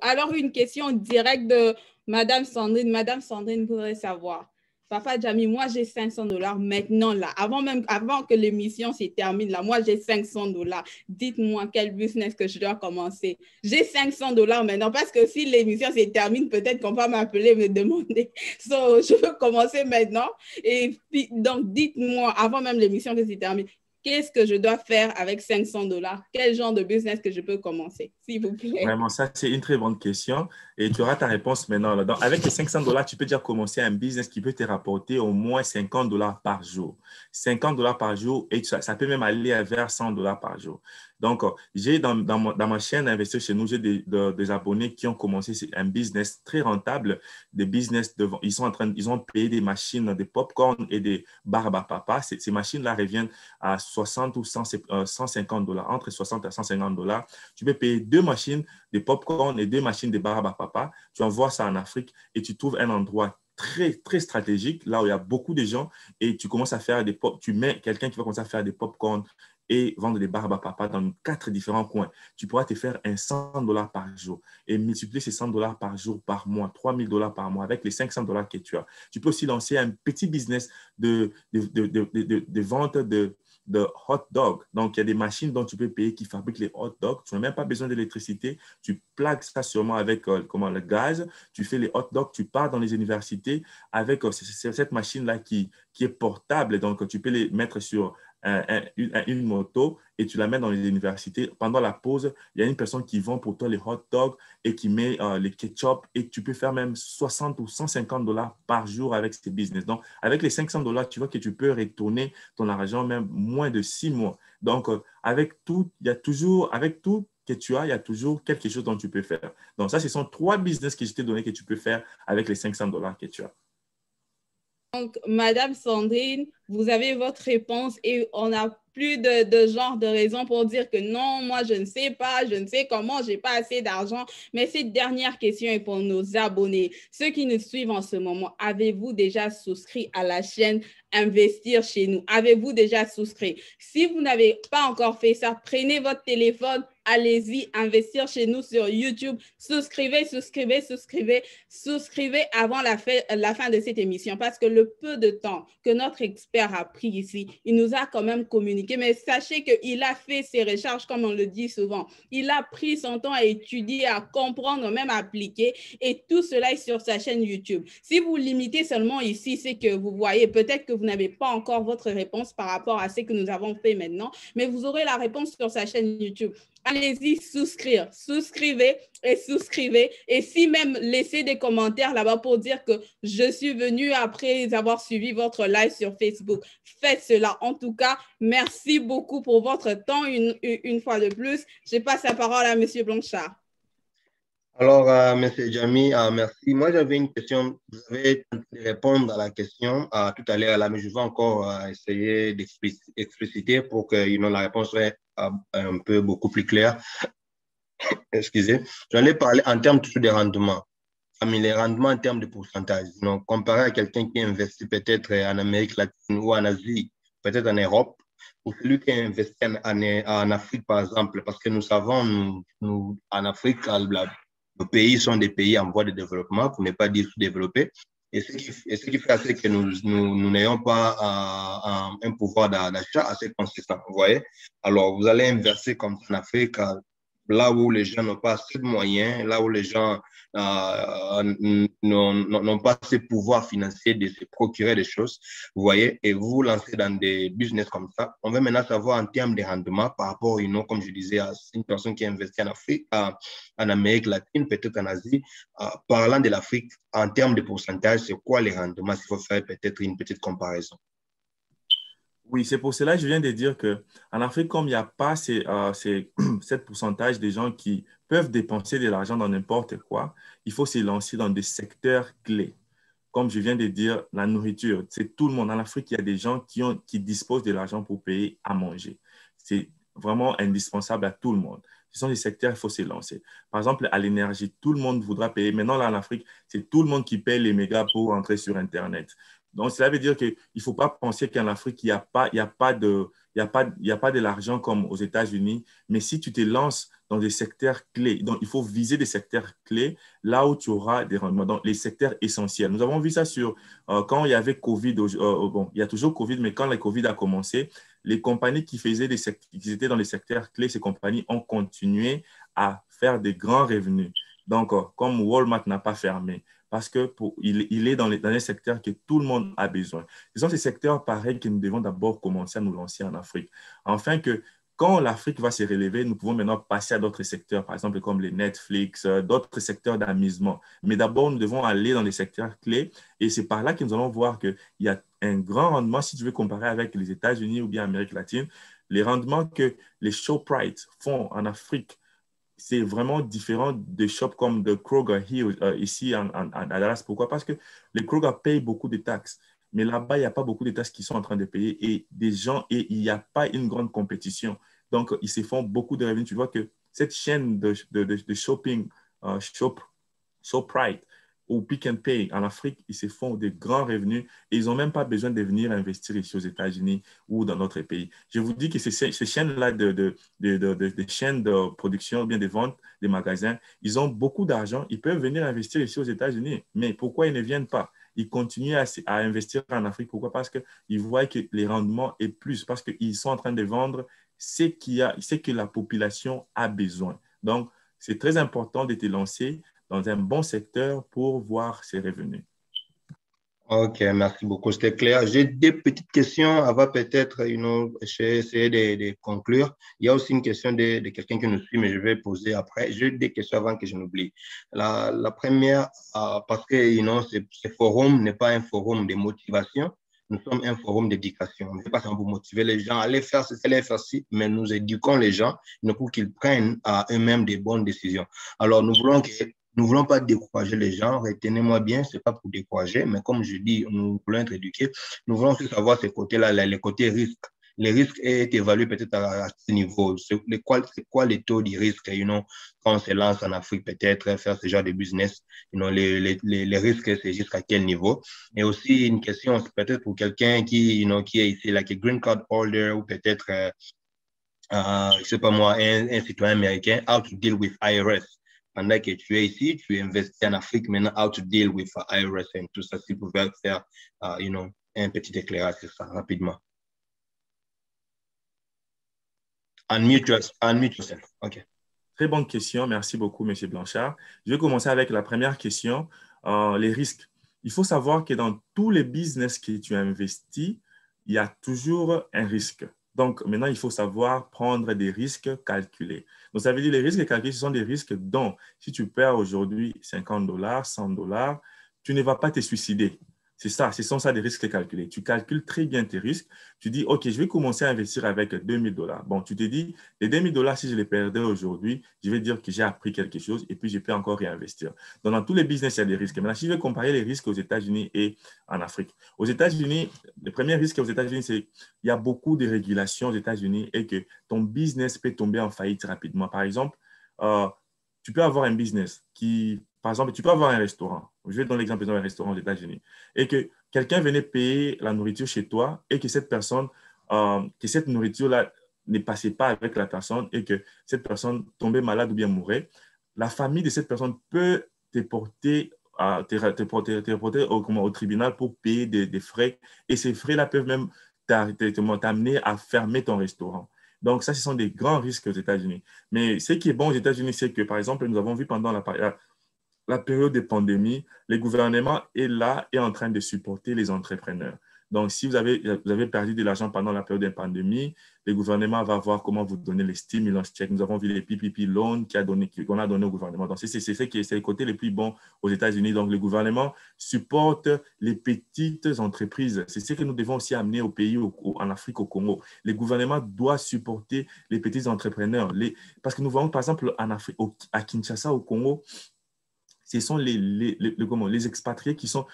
Alors, une question directe de Madame Sandrine. Madame Sandrine voudrait savoir, Papa Jami, moi j'ai $500 maintenant là, avant que l'émission se termine là, moi j'ai $500. Dites-moi quel business que je dois commencer. J'ai $500 maintenant parce que si l'émission se termine, peut-être qu'on va m'appeler me demander. So, je veux commencer maintenant. Et puis, donc dites-moi avant même l'émission que se termine, qu'est-ce que je dois faire avec $500? Quel genre de business que je peux commencer, s'il vous plaît? Vraiment, ça, c'est une très bonne question et tu auras ta réponse maintenant, là. Donc, avec les $500, tu peux déjà commencer un business qui peut te rapporter au moins $50 par jour. $50 par jour et ça peut même aller vers $100 par jour. Donc, j'ai dans ma chaîne Investir chez nous, j'ai des abonnés qui ont commencé un business très rentable, des business ils ont payé des machines, des pop-corn et des barbes à papa. Ces machines-là reviennent à 60 ou $150, entre 60 et $150. Tu peux payer 2 machines de pop-corn et 2 machines de barbes à papa. Tu envoies ça en Afrique et tu trouves un endroit très, très stratégique, là où il y a beaucoup de gens, et tu commences à faire tu mets quelqu'un qui va commencer à faire des pop-corn et vendre des barbes à papa dans 4 différents coins. Tu pourras te faire un $100 par jour et multiplier ces $100 par jour, par mois, $3000 par mois avec les $500 que tu as. Tu peux aussi lancer un petit business de vente de hot dog. Donc, il y a des machines dont tu peux payer qui fabriquent les hot dogs. Tu n'as même pas besoin d'électricité. Tu plaques ça sûrement avec le gaz. Tu fais les hot dogs. Tu pars dans les universités avec cette machine-là qui est portable. Donc, tu peux les mettre sur une moto et tu la mets dans les universités. Pendant la pause, il y a une personne qui vend pour toi les hot dogs et qui met les ketchup et tu peux faire même 60 ou $150 par jour avec ces business. Donc, avec les $500, tu vois que tu peux retourner ton argent même moins de 6 mois. Donc, avec tout que tu as, il y a toujours quelque chose dont tu peux faire. Donc, ça, ce sont 3 business que je t'ai donné que tu peux faire avec les $500 que tu as. Donc, Madame Sandrine, vous avez votre réponse et on n'a plus de genre de raison pour dire que non, moi, je ne sais pas, je ne sais comment, je n'ai pas assez d'argent. Mais cette dernière question est pour nos abonnés. Ceux qui nous suivent en ce moment, avez-vous déjà souscrit à la chaîne Investir chez nous? Avez-vous déjà souscrit? Si vous n'avez pas encore fait ça, prenez votre téléphone, allez-y, Investir chez nous sur YouTube. Souscrivez avant la fin de cette émission parce que le peu de temps que notre expert a pris ici, il nous a quand même communiqué. Mais sachez qu'il a fait ses recherches, comme on le dit souvent. Il a pris son temps à étudier, à comprendre, même à appliquer. Et tout cela est sur sa chaîne YouTube. Si vous limitez seulement ici, c'est que vous voyez, peut-être que vous n'avez pas encore votre réponse par rapport à ce que nous avons fait maintenant, mais vous aurez la réponse sur sa chaîne YouTube. Allez-y, souscrivez. Et si même laissez des commentaires là-bas pour dire que je suis venu après avoir suivi votre live sur Facebook. Faites cela. En tout cas, merci beaucoup pour votre temps une fois de plus. Je passe la parole à M. Blanchard. Alors, M. Jami, merci. Moi, j'avais une question. Vous avez tenté de répondre à la question tout à l'heure, là, mais je vais encore essayer d'expliciter pour que la réponse soit un peu beaucoup plus claire. Excusez. J'allais parler en termes toujours de rendement. Les rendements en termes de pourcentage. Donc, comparé à quelqu'un qui investit peut-être en Amérique latine ou en Asie, peut-être en Europe, ou celui qui investit en Afrique, par exemple, parce que nous savons, nous en Afrique, nos pays sont des pays en voie de développement, pour ne pas dire sous-développés. Et ce qui fait assez que nous n'ayons pas un pouvoir d'achat assez consistant. Vous voyez? Alors, vous allez inverser comme ça en Afrique, là où les gens n'ont pas assez de moyens, là où les gens n'ont pas ce pouvoir financier de se procurer des choses, vous voyez, et vous vous lancez dans des business comme ça. On veut maintenant savoir en termes de rendement par rapport, comme je disais, à une personne qui investit en Afrique, en Amérique latine, peut-être en Asie. Parlant de l'Afrique, en termes de pourcentage, c'est quoi les rendements? S'il faut faire peut-être une petite comparaison. Oui, c'est pour cela que je viens de dire qu'en Afrique, comme il n'y a pas cette pourcentage de gens qui peuvent dépenser de l'argent dans n'importe quoi, il faut se lancer dans des secteurs clés. Comme je viens de dire, la nourriture, c'est tout le monde. En Afrique, il y a des gens qui disposent de l'argent pour payer à manger. C'est vraiment indispensable à tout le monde. Ce sont des secteurs, il faut se lancer. Par exemple, à l'énergie, tout le monde voudra payer. Maintenant, là, en Afrique, c'est tout le monde qui paye les mégas pour entrer sur Internet. Donc, cela veut dire qu'il ne faut pas penser qu'en Afrique, il n'y a pas de l'argent comme aux États-Unis. Mais si tu te lances dans des secteurs clés, donc il faut viser des secteurs clés là où tu auras des rendements, dans les secteurs essentiels. Nous avons vu ça quand il y avait COVID, bon, il y a toujours COVID, mais quand le COVID a commencé, les compagnies qui étaient dans les secteurs clés, ces compagnies ont continué à faire des grands revenus. Donc, comme Walmart n'a pas fermé, parce qu'il est dans les secteurs que tout le monde a besoin. Ce sont ces secteurs pareils que nous devons d'abord commencer à nous lancer en Afrique. Afin que quand l'Afrique va se relever, nous pouvons maintenant passer à d'autres secteurs, par exemple comme les Netflix, d'autres secteurs d'amusement. Mais d'abord, nous devons aller dans les secteurs clés et c'est par là que nous allons voir qu'il y a un grand rendement, si tu veux comparer avec les États-Unis ou bien l'Amérique latine, les rendements que les ShopRite font en Afrique, c'est vraiment différent des shops comme de Kroger ici à Dallas. Pourquoi? Parce que les Kroger payent beaucoup de taxes. Mais là-bas, il n'y a pas beaucoup de taxes qui sont en train de payer et il n'y a pas une grande compétition. Donc, ils se font beaucoup de revenus. Tu vois que cette chaîne de shopping, ShopRite ou Pick and Pay en Afrique, ils se font des grands revenus et ils n'ont même pas besoin de venir investir ici aux États-Unis ou dans notre pays. Je vous dis que ces chaînes-là de chaînes de production ou bien de vente des magasins, ils ont beaucoup d'argent. Ils peuvent venir investir ici aux États-Unis. Mais pourquoi ils ne viennent pas? Ils continuent à investir en Afrique. Pourquoi? Parce qu'ils voient que les rendements est plus, parce qu'ils sont en train de vendre ce que la population a besoin. Donc, c'est très important de te lancer dans un bon secteur pour voir ses revenus. Ok, merci beaucoup, c'était clair. J'ai des petites questions avant peut-être, j'ai essayé de conclure. Il y a aussi une question de quelqu'un qui nous suit, mais je vais poser après. J'ai des questions avant que je n'oublie. La première, parce que ce forum n'est pas un forum de motivation, nous sommes un forum d'éducation. On ne fait pas ça pour motiver les gens à aller faire ce aller faire ci, mais nous éduquons les gens pour qu'ils prennent à eux-mêmes des bonnes décisions. Alors, nous ne voulons pas décourager les gens, retenez-moi bien, ce n'est pas pour décourager, mais comme je dis, nous voulons être éduqués. Nous voulons aussi savoir ces côtés-là, les côtés risques. Les risques est évalué peut-être à ce niveau. C'est quoi les taux de risque, quand on se lance en Afrique, peut-être faire ce genre de business, les risques, c'est jusqu'à quel niveau. Et aussi une question, peut-être pour quelqu'un qui est ici, like a green card holder, ou peut-être, je ne sais pas moi, un citoyen américain, how to deal with IRS. Pendant que tu es ici, tu investis en Afrique, maintenant, how to deal with IRS et tout ça, si vous pouvez faire, un petit éclairage sur ça, rapidement. Unmute yourself. OK. Très bonne question. Merci beaucoup, M. Blanchard. Je vais commencer avec la première question, les risques. Il faut savoir que dans tous les business que tu investis, il y a toujours un risque. Donc, maintenant, il faut savoir prendre des risques calculés. Donc, ça veut dire les risques calculés, ce sont des risques dont, si tu perds aujourd'hui $50, $100, tu ne vas pas te suicider. C'est ça, ce sont ça des risques calculés. Tu calcules très bien tes risques. Tu dis, OK, je vais commencer à investir avec $2000. Bon, tu te dis, les $2000, si je les perdais aujourd'hui, je vais dire que j'ai appris quelque chose et puis je peux encore réinvestir. Donc, dans tous les business, il y a des risques. Maintenant, si je vais comparer les risques aux États-Unis et en Afrique. Aux États-Unis, le premier risque aux États-Unis, c'est qu'il y a beaucoup de régulations aux États-Unis et que ton business peut tomber en faillite rapidement. Par exemple, tu peux avoir un business par exemple, tu peux avoir un restaurant. Je vais donner l'exemple d'un restaurant aux États-Unis. Et que quelqu'un venait payer la nourriture chez toi et que cette nourriture-là ne passait pas avec la personne et que cette personne tombait malade ou bien mourait. La famille de cette personne peut te porter au tribunal pour payer des frais. Et ces frais-là peuvent même t'amener à fermer ton restaurant. Donc, ça, ce sont des grands risques aux États-Unis. Mais ce qui est bon aux États-Unis, c'est que, par exemple, nous avons vu pendant la période de pandémie, le gouvernement est là et est en train de supporter les entrepreneurs. Donc, si vous avez perdu de l'argent pendant la période de pandémie, le gouvernement va voir comment vous donner les stimulus checks. Nous avons vu les PPP loans qu'on a donné au gouvernement. Donc, c'est le côté le plus bon aux États-Unis. Donc, le gouvernement supporte les petites entreprises. C'est ce que nous devons aussi amener au pays, en Afrique, au Congo. Le gouvernement doit supporter les petits entrepreneurs. Parce que nous voyons, par exemple, en Afrique, à Kinshasa, au Congo, ce sont les expatriés qui sont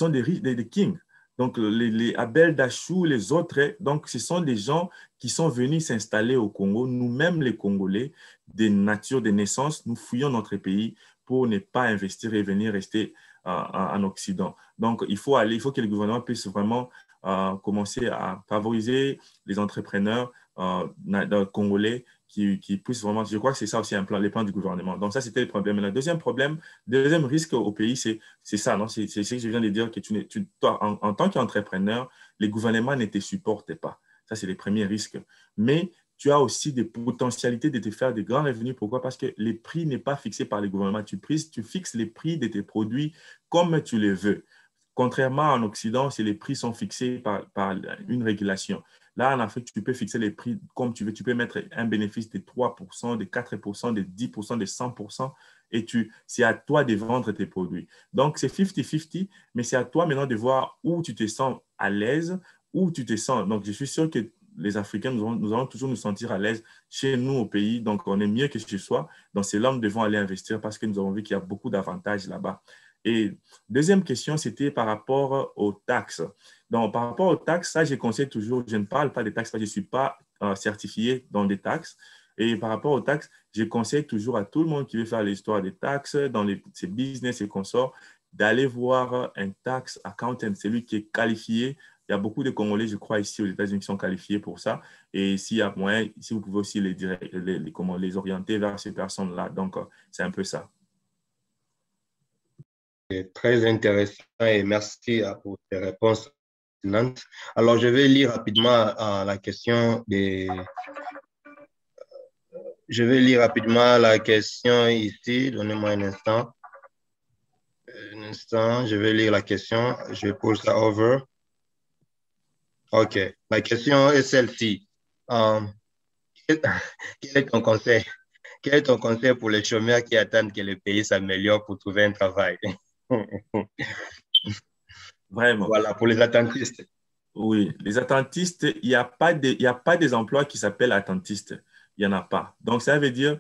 des kings. Donc, les Abel Dachou, les autres, donc, ce sont des gens qui sont venus s'installer au Congo. Nous-mêmes, les Congolais, des natures, des naissances, nous fouillons notre pays pour ne pas investir et venir rester en Occident. Donc, il faut que le gouvernement puisse vraiment commencer à favoriser les entrepreneurs congolais qui puissent vraiment, je crois que c'est ça aussi les plans du gouvernement. Donc ça, c'était le problème. Le deuxième risque au pays, c'est ça, non? C'est ce que je viens de dire, que toi, en tant qu'entrepreneur, les gouvernements ne te supportent pas. Ça, c'est les premiers risques. Mais tu as aussi des potentialités de te faire des grands revenus. Pourquoi? Parce que les prix n'est pas fixé par les gouvernements. Tu fixes les prix de tes produits comme tu les veux. Contrairement en Occident, les prix sont fixés par une régulation. Là, en Afrique, tu peux fixer les prix comme tu veux. Tu peux mettre un bénéfice de 3%, de 4%, de 10%, de 100%. Et c'est à toi de vendre tes produits. Donc, c'est 50-50, mais c'est à toi maintenant de voir où tu te sens à l'aise, où tu te sens. Donc, je suis sûr que les Africains, nous allons toujours nous sentir à l'aise chez nous au pays. Donc, on est mieux que chez soi. Donc, c'est là où nous devons aller investir parce que nous avons vu qu'il y a beaucoup d'avantages là-bas. Et deuxième question, c'était par rapport aux taxes. Donc, par rapport aux taxes, ça, je conseille toujours, je ne parle pas des taxes parce que je ne suis pas certifié dans des taxes. Et par rapport aux taxes, je conseille toujours à tout le monde qui veut faire l'histoire des taxes, dans ces business et consorts, d'aller voir un tax accountant, celui qui est qualifié. Il y a beaucoup de Congolais, je crois, ici aux États-Unis qui sont qualifiés pour ça. Et s'il y a moyen, si vous pouvez aussi les orienter vers ces personnes-là. Donc, c'est un peu ça. C'est très intéressant et merci pour tes réponses. Alors, je vais lire rapidement la question Je vais lire rapidement la question ici. Donnez-moi un instant. Je vais lire la question. Je pose ça over. OK. La question est celle-ci. Quel est ton conseil? Quel est ton conseil pour les chômeurs qui attendent que le pays s'améliore pour trouver un travail? Vraiment. Voilà, pour les attentistes. Oui, les attentistes, il n'y a pas des emplois qui s'appellent attentistes. Il n'y en a pas. Donc, ça veut dire,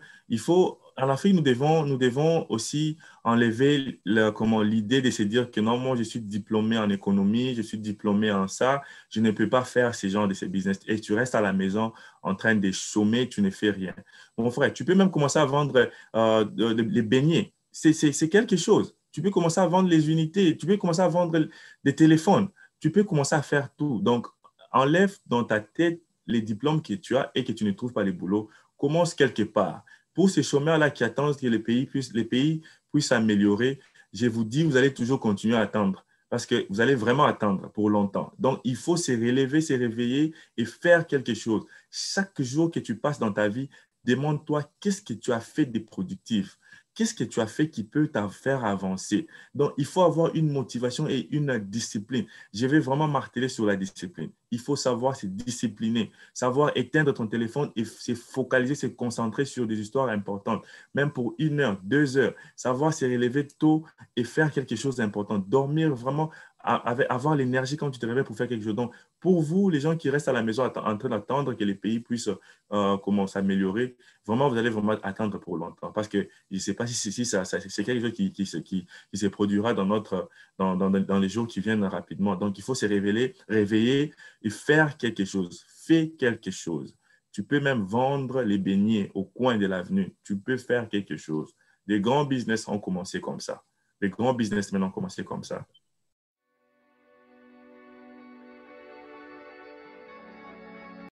en Afrique, nous devons aussi enlever l'idée de se dire que non, moi, je suis diplômé en économie, je suis diplômé en ça, je ne peux pas faire ces business. Et tu restes à la maison en train de chômer, tu ne fais rien. Mon frère, tu peux même commencer à vendre les beignets. C'est quelque chose. Tu peux commencer à vendre les unités, tu peux commencer à vendre des téléphones. Tu peux commencer à faire tout. Donc, enlève dans ta tête les diplômes que tu as et que tu ne trouves pas les boulots. Commence quelque part. Pour ces chômeurs-là qui attendent que les pays puissent s'améliorer, je vous dis, vous allez toujours continuer à attendre parce que vous allez vraiment attendre pour longtemps. Donc, il faut se relever, se réveiller et faire quelque chose. Chaque jour que tu passes dans ta vie, demande-toi qu'est-ce que tu as fait de productif. Qu'est-ce que tu as fait qui peut te faire avancer? Donc, il faut avoir une motivation et une discipline. Je vais vraiment marteler sur la discipline. Il faut savoir se discipliner, savoir éteindre ton téléphone et se focaliser, se concentrer sur des histoires importantes, même pour 1 heure, 2 heures. Savoir se relever tôt et faire quelque chose d'important. Dormir vraiment, avoir l'énergie quand tu te réveilles pour faire quelque chose. Donc, pour vous, les gens qui restent à la maison en train d'attendre que les pays puissent s'améliorer, vraiment, vous allez vraiment attendre pour longtemps. Parce que je ne sais pas si c'est quelque chose qui se produira dans les jours qui viennent rapidement. Donc, il faut se réveiller et faire quelque chose. Fais quelque chose. Tu peux même vendre les beignets au coin de l'avenue. Tu peux faire quelque chose. Les grands business ont commencé comme ça. Les grands businessmen ont commencé comme ça.